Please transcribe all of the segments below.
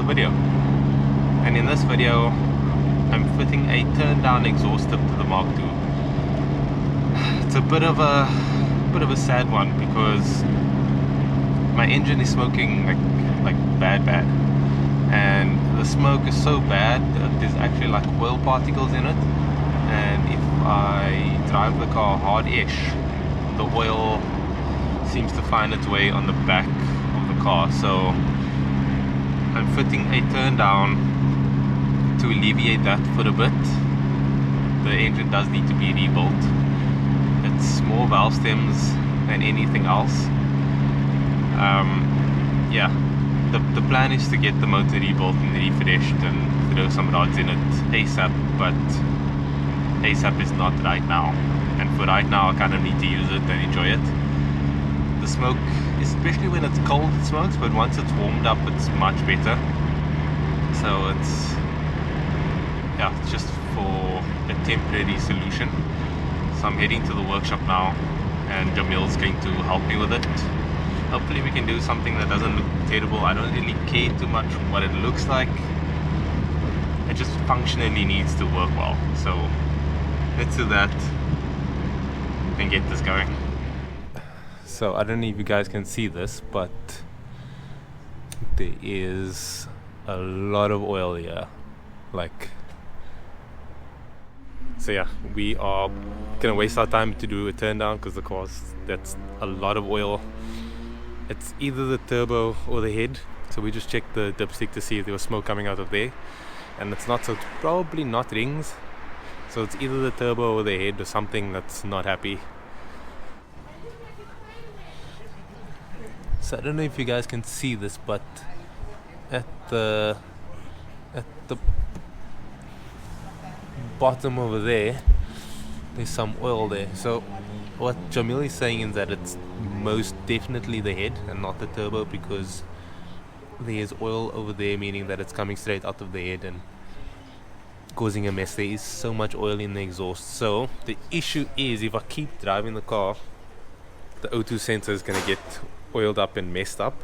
video. And in this video I'm fitting a turn down exhaust tip to the Mk2. It's a bit of a sad one because my engine is smoking like bad, and the smoke is so bad that there's actually like oil particles in it, and if I drive the car hard-ish, the oil seems to find its way on the back of the car. So I'm fitting a turn down to alleviate that for a bit. The engine does need to be rebuilt. It's more valve stems than anything else. Yeah, the plan is to get the motor rebuilt and refreshed and throw some rods in it ASAP, but ASAP is not right now, and for right now I kind of need to use it and enjoy it. The smoke, especially when it's cold, it smokes, but once it's warmed up it's much better. So it's just for a temporary solution. So I'm heading to the workshop now, and Jamil's going to help me with it. Hopefully we can do something that doesn't look terrible. I don't really care too much what it looks like. It just functionally needs to work well. So let's do that and get this going. So I don't know if you guys can see this, but there is a lot of oil here. So yeah, we are gonna waste our time to do a turn down because that's a lot of oil. It's either the turbo or the head. So we just checked the dipstick to see if there was smoke coming out of there, and it's not, so it's probably not rings. So it's either the turbo or the head or something that's not happy. So I don't know if you guys can see this, but at the bottom over there's some oil there. So what Jamil is saying is that it's most definitely the head and not the turbo, because there's oil over there, meaning that it's coming straight out of the head and causing a mess. There is so much oil in the exhaust. So the issue is, if I keep driving the car, the O2 sensor is going to get oiled up and messed up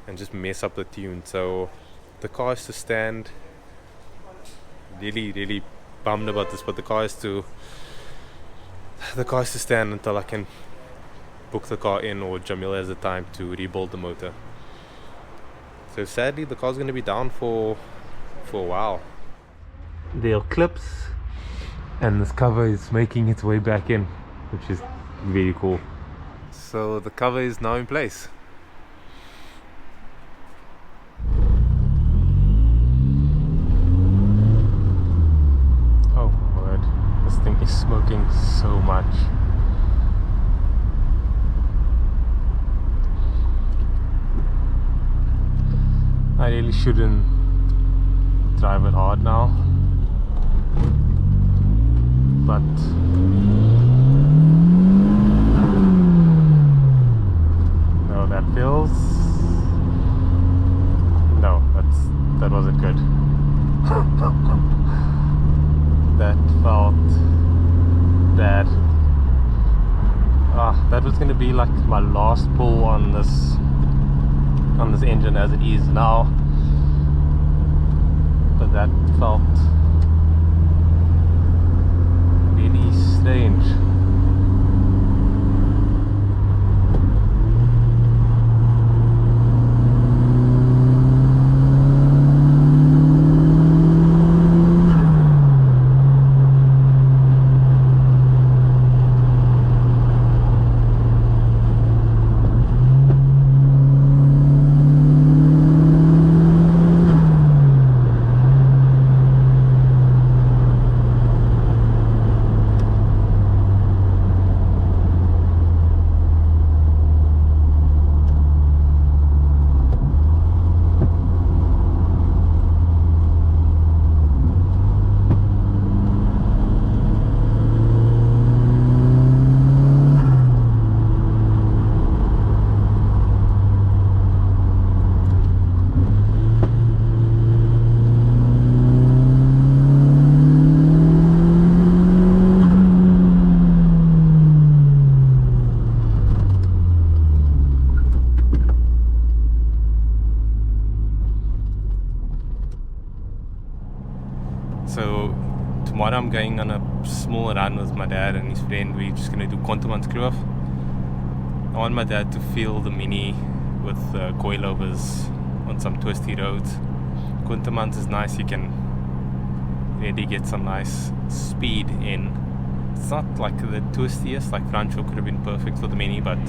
and just mess up the tune. So the car has to stand. Really bummed about this, but the car has to stand until I can book the car in, or Jamil has the time to rebuild the motor. So sadly the car's going to be down for a while. There are clips, and this cover is making its way back in, which is very cool. So the cover is now in place. Oh my word, this thing is smoking so much. I really shouldn't drive it hard now, but no, that feels, no, that wasn't good. That felt bad. That was gonna be like my last pull on this engine as it is now, but that felt really strange. So tomorrow I'm going on a small run with my dad and his friend. We're just going to do Contermanskloof. I want my dad to feel the Mini with coilovers on some twisty roads. Contermans is nice, you can really get some nice speed in. It's not like the twistiest, like front shock could have been perfect for the Mini, but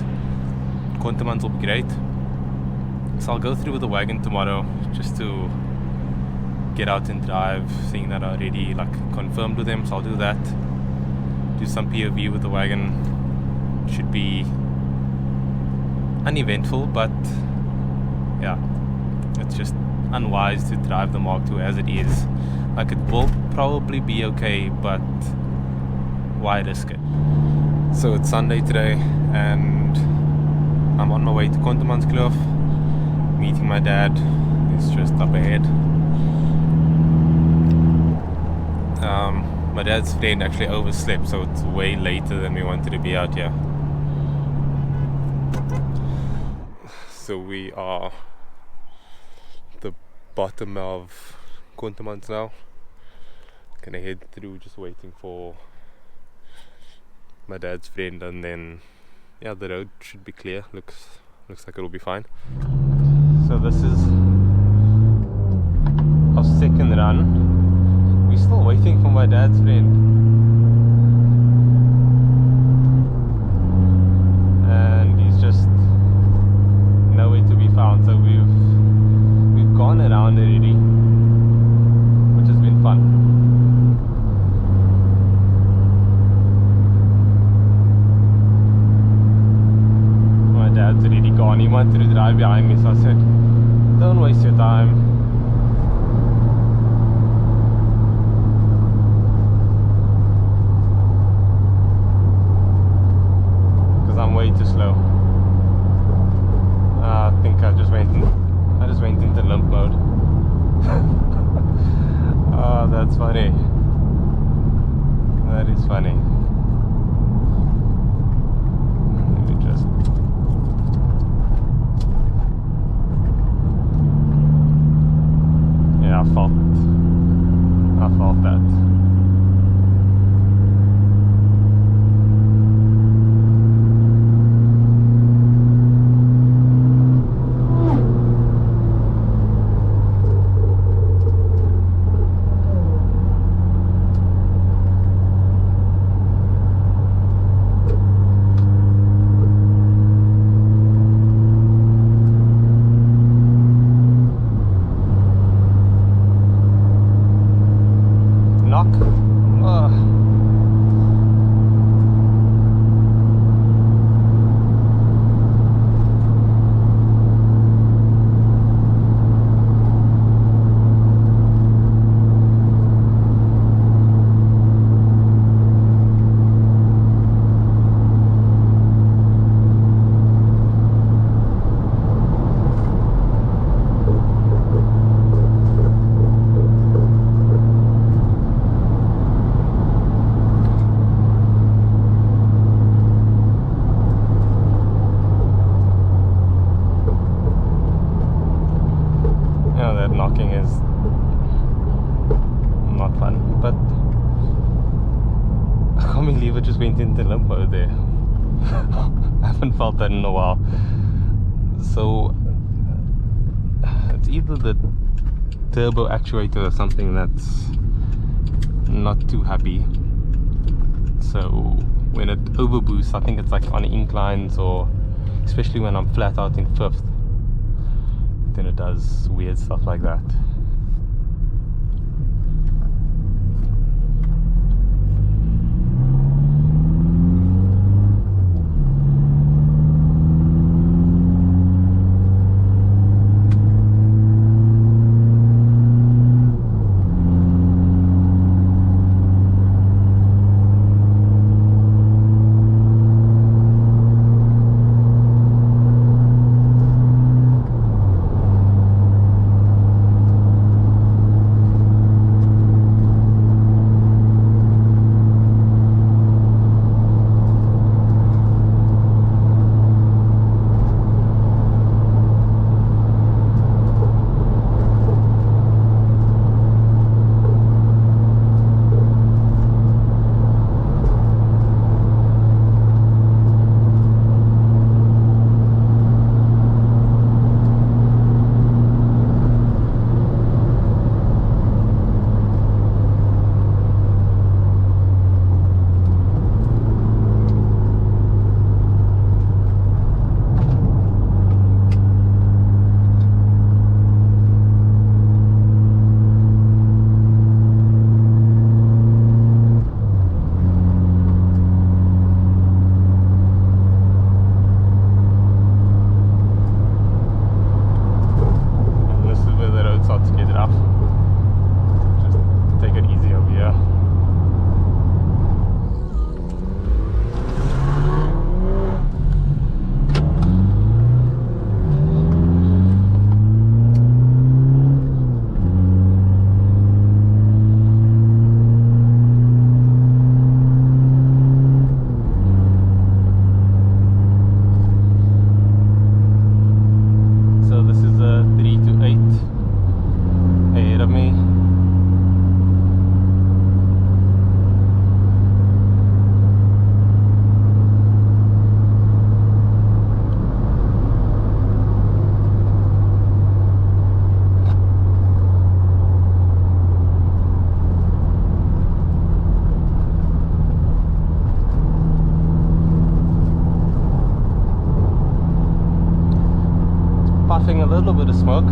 Contermans will be great. So I'll go through with the wagon tomorrow just to get out and drive, seeing that I already like confirmed with them, so I'll do that. Do some POV with the wagon. Should be uneventful, but yeah, it's just unwise to drive the Mk2 as it is. Like, it will probably be okay, but why risk it? So it's Sunday today and I'm on my way to Contermanskloof, meeting my dad. He's just up ahead. My dad's friend actually overslept, so it's way later than we wanted to be out here. So we are the bottom of Contermans now. Gonna head through, just waiting for my dad's friend, and then yeah, the road should be clear. Looks like it'll be fine. So this is our second run. We're still waiting for my dad's friend, and he's just nowhere to be found. So we've gone around already, which has been fun. My dad's already gone. He wanted to drive behind me, so I said, don't waste your time. I'm way too slow. I think I just went into limp mode. Oh, that's funny. That is funny. Let me just yeah, I felt that. Knocking is not fun, but I can't believe it just went into limp mode there. I haven't felt that in a while. So it's either the turbo actuator or something that's not too happy. So when it overboosts, I think it's like on inclines, or especially when I'm flat out in fifth, then it does weird stuff like that. little bit of smoke.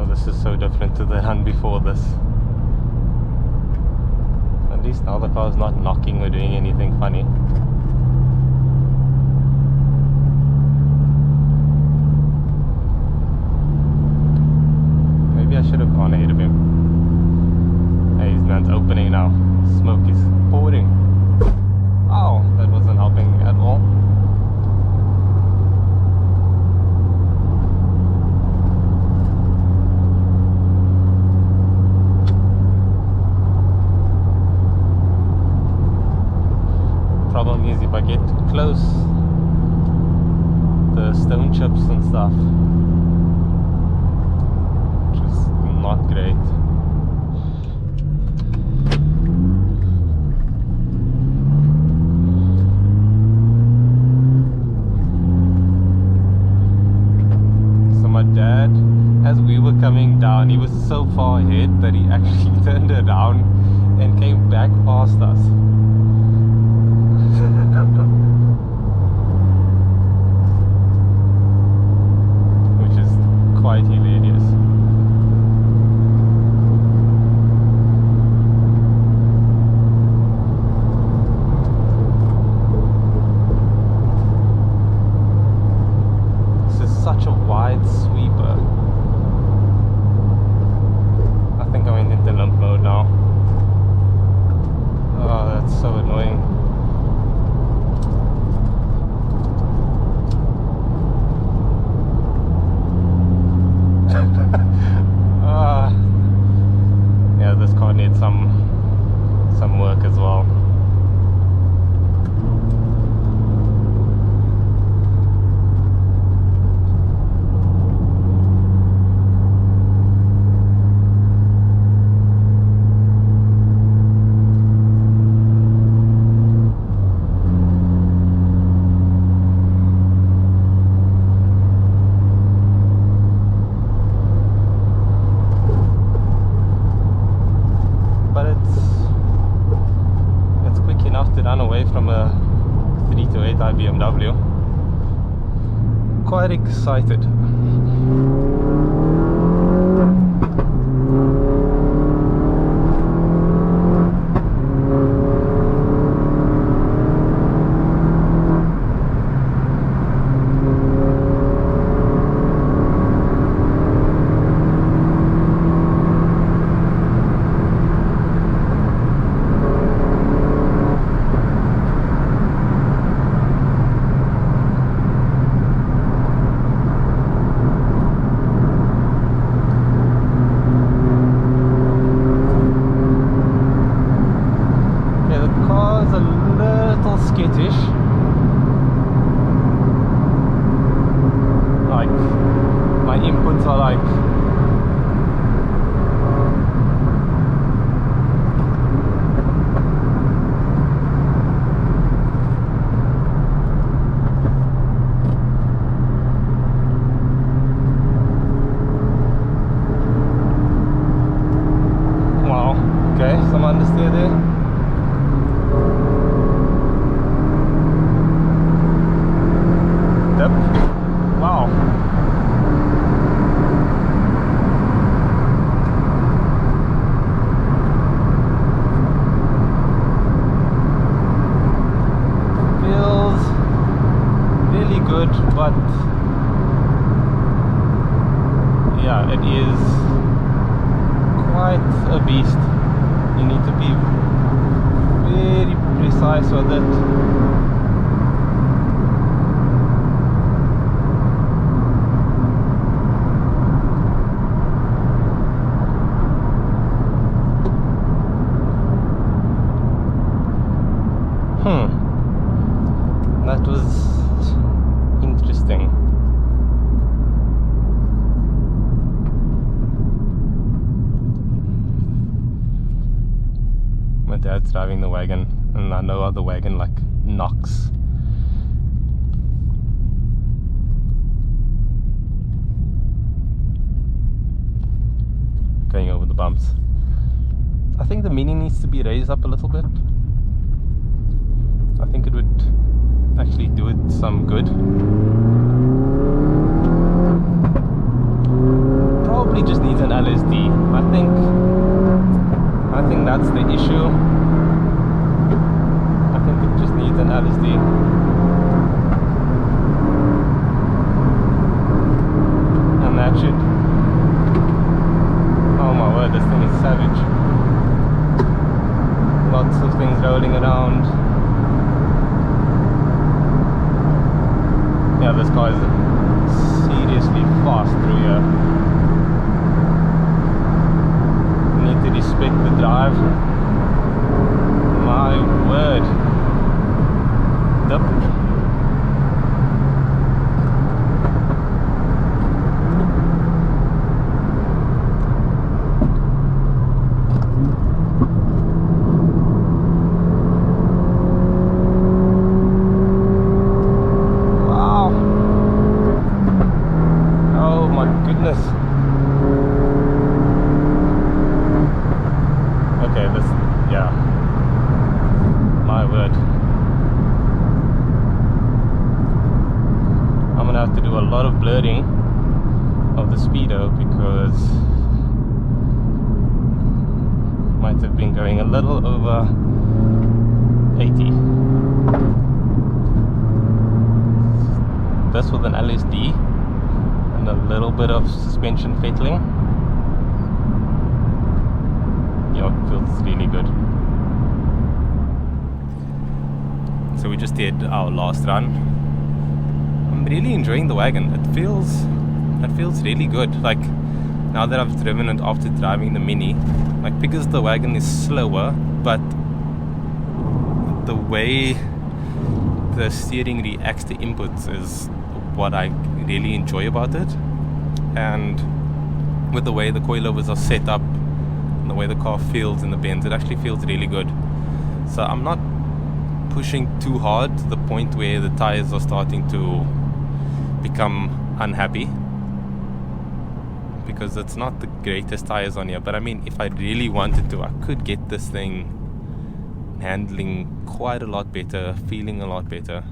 This is so different to the run before this. At least now the car's not knocking or doing anything funny. Maybe I should have gone ahead of him. Hey, his man's opening now. Smoke is pouring. Oh, that wasn't helping at all. Problem is, if I get too close, the stone chips and stuff, which is not great. So my dad, as we were coming down, he was so far ahead that he actually turned around and came back past us. Which is quite hilarious. This is such a wide sweeper. I think I went into limp mode now. Oh, that's so annoying. Yeah, this car needs some work as well. Run away from a 328i BMW. Quite excited. Skittish. Like, my inputs are like wow, okay, some understeer there. Wow. Feels really good, but yeah, it is quite a beast. You need to be very precise with it. That was dad's driving the wagon, and I know how the wagon like knocks. Going over the bumps. I think the Mini needs to be raised up a little bit. I think it would actually do it some good. Probably just needs an LSD. I think that's the issue. I think it just needs an LSD. And that should... Oh my word, this thing is savage. Lots of things rolling around. Yeah, this car is seriously fast through here. Need to respect the drive. My word. Dip. Blurring of the speedo because might have been going a little over 80. This with an LSD and a little bit of suspension fettling. Yeah, it feels really good. So we just did our last run. I'm really enjoying the wagon. It feels really good. Like now that I've driven it after driving the Mini, like because the wagon is slower, but the way the steering reacts to inputs is what I really enjoy about it. And with the way the coilovers are set up and the way the car feels in the bends, it actually feels really good. So I'm not pushing too hard to the point where the tires are starting to become unhappy, because it's not the greatest tires on here. But I mean, if I really wanted to, I could get this thing handling quite a lot better, feeling a lot better.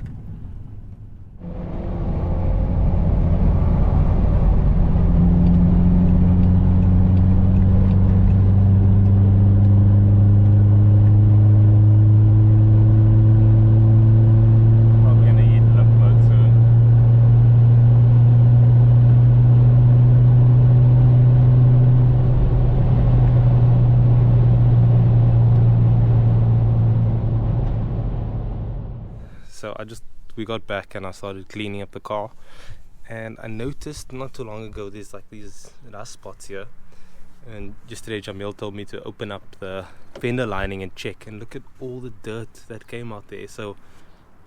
So we got back and I started cleaning up the car, and I noticed not too long ago there's like these rust spots here, and yesterday Jamil told me to open up the fender lining and check, and look at all the dirt that came out there. So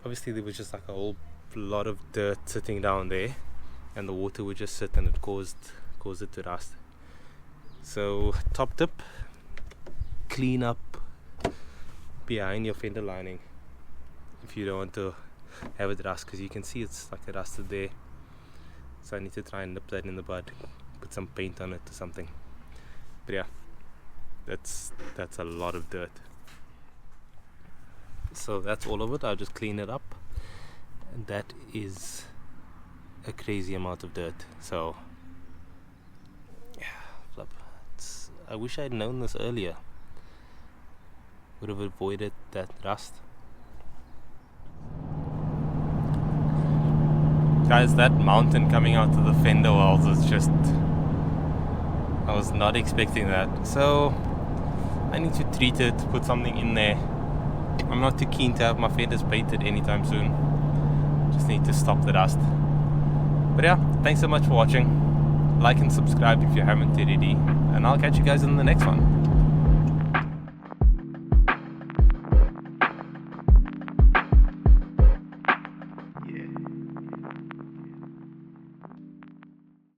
obviously there was just like a whole lot of dirt sitting down there, and the water would just sit and it caused it to rust. So top tip, clean up behind your fender lining if you don't want to have it rust, because you can see it's like rusted there. So I need to try and nip that in the bud, put some paint on it or something. But yeah, that's a lot of dirt. So that's all of it. I'll just clean it up, and that is a crazy amount of dirt. So yeah, flip. I wish I had known this earlier. Would have avoided that rust. Guys, that mountain coming out of the fender wells is just... I was not expecting that. So I need to treat it, put something in there. I'm not too keen to have my fenders painted anytime soon. Just need to stop the dust. But yeah, thanks so much for watching. Like and subscribe if you haven't already. And I'll catch you guys in the next one.